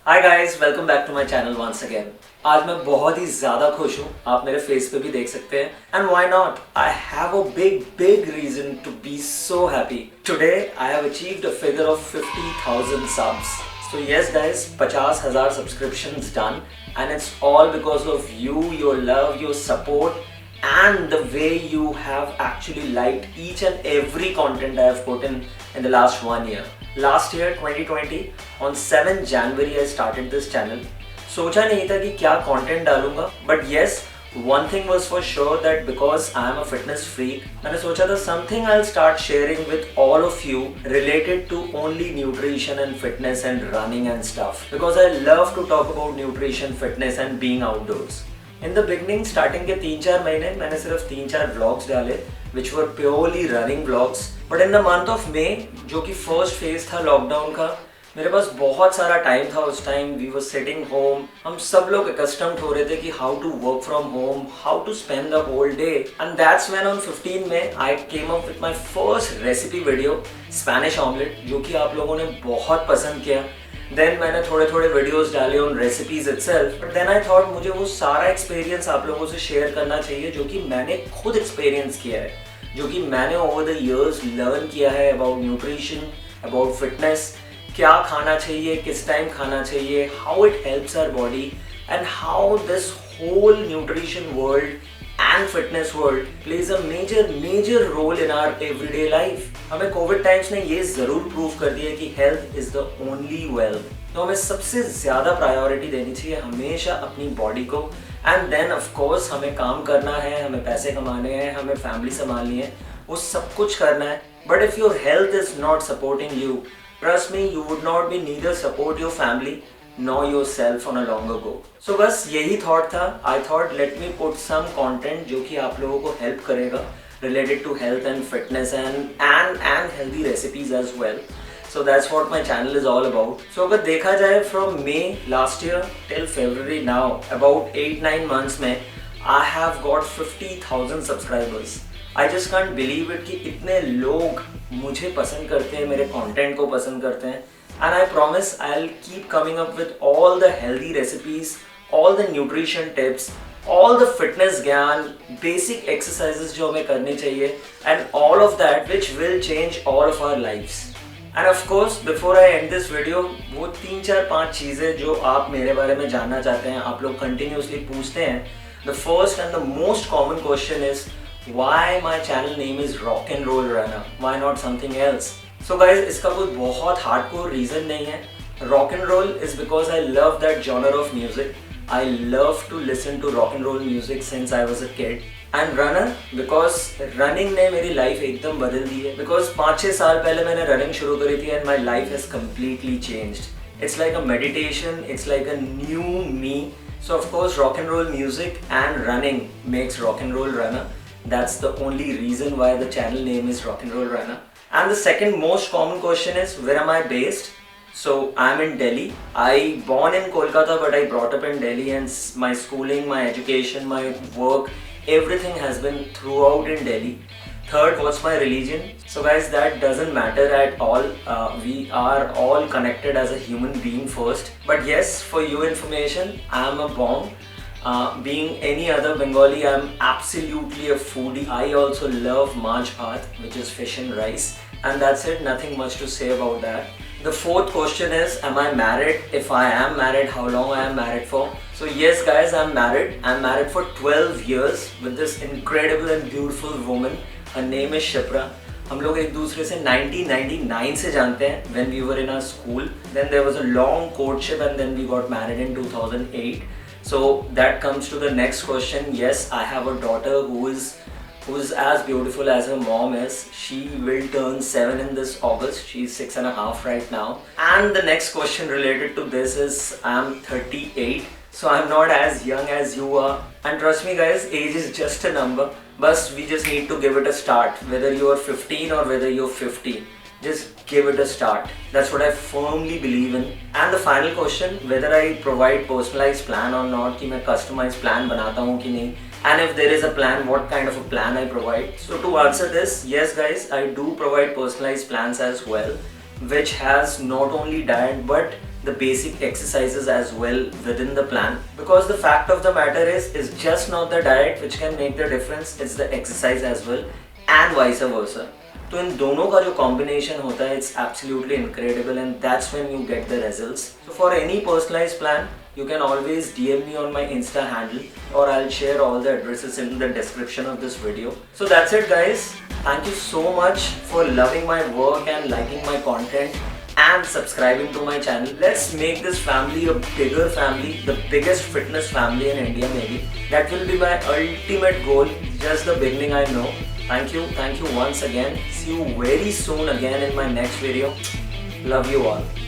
Hi guys, welcome back to my channel once again. आज मैं बहुत ही ज़्यादा खुश हूँ, आप मेरे फेस पे भी देख सकते हैं। And why not, I have a big reason to be so happy. Today I have achieved a figure of 50,000 subs. So yes guys, 50,000 subscriptions done, and it's all because of you, your love, your support, and the way you have actually liked each and every content I have put in the last 1 year. Last year 2020 on 7th January I started this channel. सोचा नहीं था कि क्या content डालूंगा, but yes, one thing was for sure that because I am a fitness freak, मैंने सोचा था something I'll start sharing with all of you related to only nutrition and fitness and running and stuff, because I love to talk about nutrition, fitness and being outdoors. In the beginning, starting के 3-4 महीने मैंने सिर्फ 3-4 vlogs डाले which were purely running vlogs. But in the month of May, जो कि first phase था lockdown का, मेरे पास बहुत सारा टाइम था। उस time we were sitting home, हम सब लोग अकस्टम्ड हो रहे थे कि how to work from home, how to spend the whole day. And that's when on 15 May I came up with my first recipe video, Spanish omelette, जो कि आप लोगों ने बहुत पसंद किया। देन मैंने थोड़े थोड़े वीडियोस डाले on recipes itself, but then I thought मुझे वो सारा एक्सपीरियंस आप लोगों से शेयर करना चाहिए जो कि मैंने खुद एक्सपीरियंस किया है, जो कि मैंने ओवर द इयर्स लर्न किया है अबाउट न्यूट्रिशन, अबाउट फिटनेस, क्या खाना चाहिए, किस टाइम खाना चाहिए, how it helps our body and how this whole nutrition world and fitness world plays a major role in our everyday life. हमें Covid times ने ये जरूर प्रूव कर दिया कि health is the only wealth. तो हमें सबसे ज्यादा प्रायोरिटी देनी चाहिए हमेशा अपनी बॉडी को। एंड देन ऑफ कोर्स हमें काम करना है, हमें पैसे कमाने हैं, हमें फैमिली संभालनी है, वो सब कुछ करना है। But if your health is not supporting you, trust me, you would not be neither support your family nor yourself on a longer go. So बस यही थॉट था। I thought let me put some content जो कि आप लोगों को help करेगा related to health and fitness and healthy recipes as well. So that's what my channel is all about. So अगर देखा जाए from May last year till February now, about 8-9 months में I have got 50,000 subscribers. I just can't believe it कि इतने लोग मुझे पसंद करते हैं, मेरे कंटेंट को पसंद करते हैं। And I promise I'll keep coming up with all the healthy recipes, all the nutrition tips, all the fitness ज्ञान, basic exercises जो हमें करने चाहिए, and all of that which will change all of our lives. And of course, before I end this video, वो 3-4-5 चीज़ें जो आप मेरे बारे में जानना चाहते हैं, आप लोग continuously पूछते हैं। The first and the most common question is why my channel name is Rock and Roll Runner? Why not something else? So guys, इसका कोई बहुत हार्डकोर रीजन नहीं है। Rock and roll is because I love that genre of music. I love to listen to rock and roll music since I was a kid. And runner because running ने मेरी life एकदम बदल दी है। Because 5-6 साल पहले मैंने running शुरू करी थी and my life has completely changed. It's like a meditation, it's like a new me. So of course rock and roll music and running makes rock and roll runner. That's the only reason why the channel name is Rock and Roll Runner. And the second most common question is where am I based? So I'm in Delhi. I born in Kolkata but I brought up in Delhi, and my schooling, my education, my work, everything has been throughout in Delhi. Third, what's my religion? So guys, that doesn't matter at all. We are all connected as a human being first. But yes, for your information, I'm a Bong. Being any other Bengali, I'm absolutely a foodie. I also love Maj Bhat, which is fish and rice. And that's it, nothing much to say about that. The fourth question is, am I married? If I am married, how long I am married for? So yes guys, I'm married. I'm married for 12 years with this incredible and beautiful woman. Her name is Shipra. हम लोग एक दूसरे से 1999 से जानते हैं, when we were in our school. Then there was a long courtship and then we got married in 2008. So that comes to the next question. Yes, I have a daughter who is as beautiful as her mom is. She will turn 7 in this August. She's 6.5 right now. And the next question related to this is I'm 38. So I'm not as young as you are. And trust me guys, age is just a number. But we just need to give it a start. Whether you are 15 or whether you're 50. Just give it a start. That's what I firmly believe in. And the final question, whether I provide personalized plan or not, कि मैं customized plan बनाता हूँ कि नहीं, and if there is a plan, what kind of a plan I provide. So to answer this, yes guys, I do provide personalized plans as well, which has not only diet but the basic exercises as well within the plan, because the fact of the matter is just not the diet which can make the difference, it's the exercise as well and vice versa. तो इन दोनों का जो combination होता है it's absolutely incredible and that's when you get the results. So for any personalised plan you can always DM me on my Insta handle or I'll share all the addresses in the description of this video. So that's it guys. Thank you so much for loving my work and liking my content and subscribing to my channel. Let's make this family a bigger family, the biggest fitness family in India maybe. That will be my ultimate goal. Just the beginning, I know. Thank you once again. See you very soon again in my next video. Love you all.